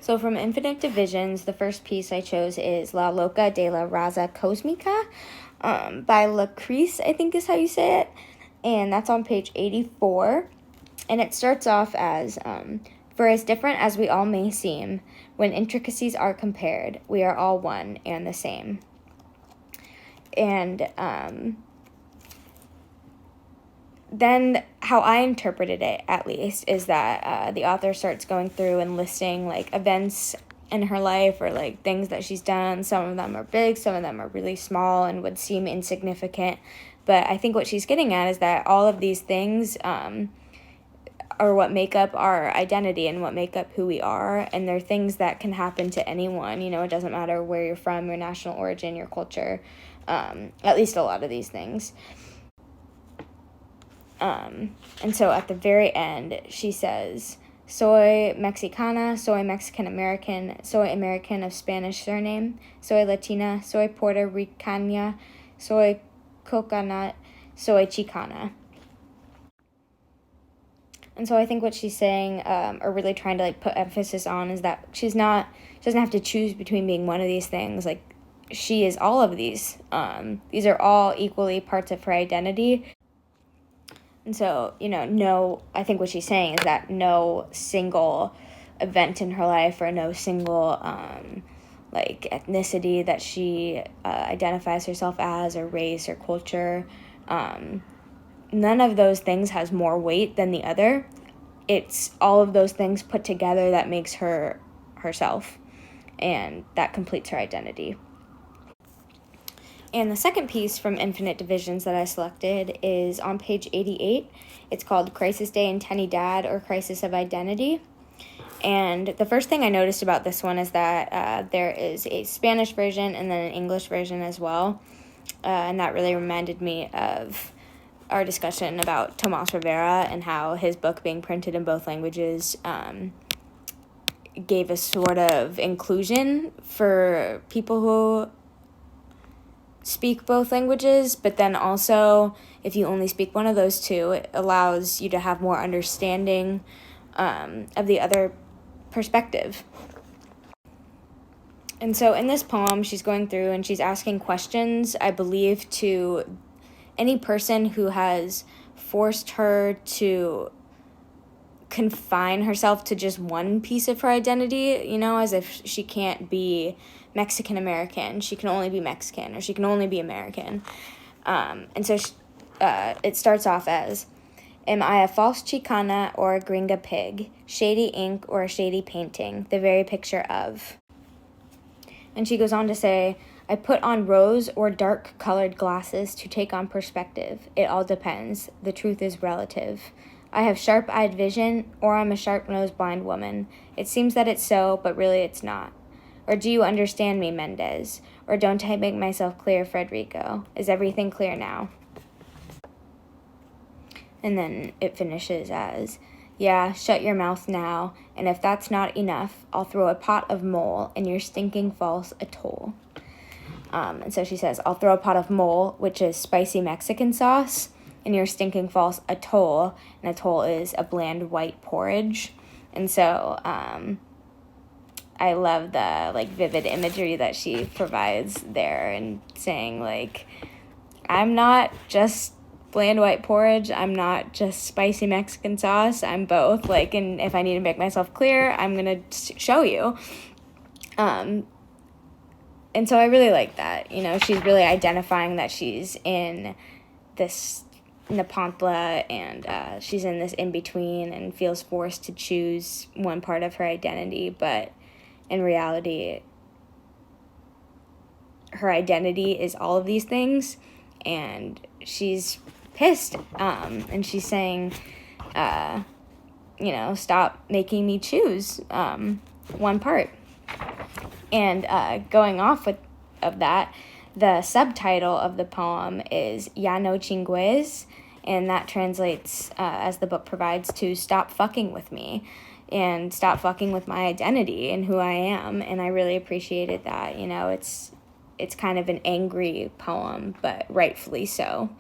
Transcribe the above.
So from Infinite Divisions, the first piece I chose is La Loca de la Raza Cosmica by Lucrece, I think is how you say it. And that's on page 84. And it starts off as, for as different as we all may seem, when intricacies are compared, we are all one and the same. And then how I interpreted it, at least, is that the author starts going through and listing, like, events in her life or, like, things that she's done. Some of them are big, some of them are really small and would seem insignificant. But I think what she's getting at is that all of these things are what make up our identity and what make up who we are. And they're things that can happen to anyone. You know, it doesn't matter where you're from, your national origin, your culture, at least a lot of these things. And so at the very end, she says, soy Mexicana, soy Mexican-American, soy American of Spanish surname, soy Latina, soy Puerto Ricana, soy Coconut, soy Chicana. And so I think what she's saying, or really trying to, like, put emphasis on, is that she doesn't have to choose between being one of these things. Like, she is all of these. These are all equally parts of her identity. And so, you know, I think what she's saying is that no single event in her life or no single, like, ethnicity that she identifies herself as, or race or culture, none of those things has more weight than the other. It's all of those things put together that makes her herself, and that completes her identity. And the second piece from Infinite Divisions that I selected is on page 88. It's called Crisis de Identidad, or Crisis of Identity. And the first thing I noticed about this one is that there is a Spanish version and then an English version as well. And that really reminded me of our discussion about Tomas Rivera and how his book being printed in both languages gave a sort of inclusion for people who speak both languages, but then also if you only speak one of those two, it allows you to have more understanding of the other perspective. And so in this poem, she's going through and she's asking questions, I believe, to any person who has forced her to confine herself to just one piece of her identity, you know, as if she can't be Mexican-American, she can only be Mexican, or she can only be American. And so it starts off as, am I a false Chicana or a gringa pig, shady ink or a shady painting, the very picture of? And she goes on to say, I put on rose or dark-colored glasses to take on perspective. It all depends. The truth is relative. I have sharp-eyed vision, or I'm a sharp-nosed blind woman. It seems that it's so, but really it's not. Or do you understand me, Mendez? Or don't I make myself clear, Frederico? Is everything clear now? And then it finishes as, yeah, shut your mouth now, and if that's not enough, I'll throw a pot of mole in your stinking false atoll. And so she says, I'll throw a pot of mole, which is spicy Mexican sauce, in your stinking false atoll. And atoll is a bland white porridge. And so I love the, like, vivid imagery that she provides there, and saying, like, I'm not just bland white porridge, I'm not just spicy Mexican sauce, I'm both. Like, and if I need to make myself clear, I'm gonna show you. And so I really like that. You know, she's really identifying that she's in this Nepantla, and she's in this in-between and feels forced to choose one part of her identity, but in reality, her identity is all of these things, and she's pissed, and she's saying, you know, stop making me choose one part. And going off of that, the subtitle of the poem is Ya no chingues, and that translates, as the book provides, to stop fucking with me, and stop fucking with my identity and who I am. And I really appreciated that. You know, it's kind of an angry poem, but rightfully so.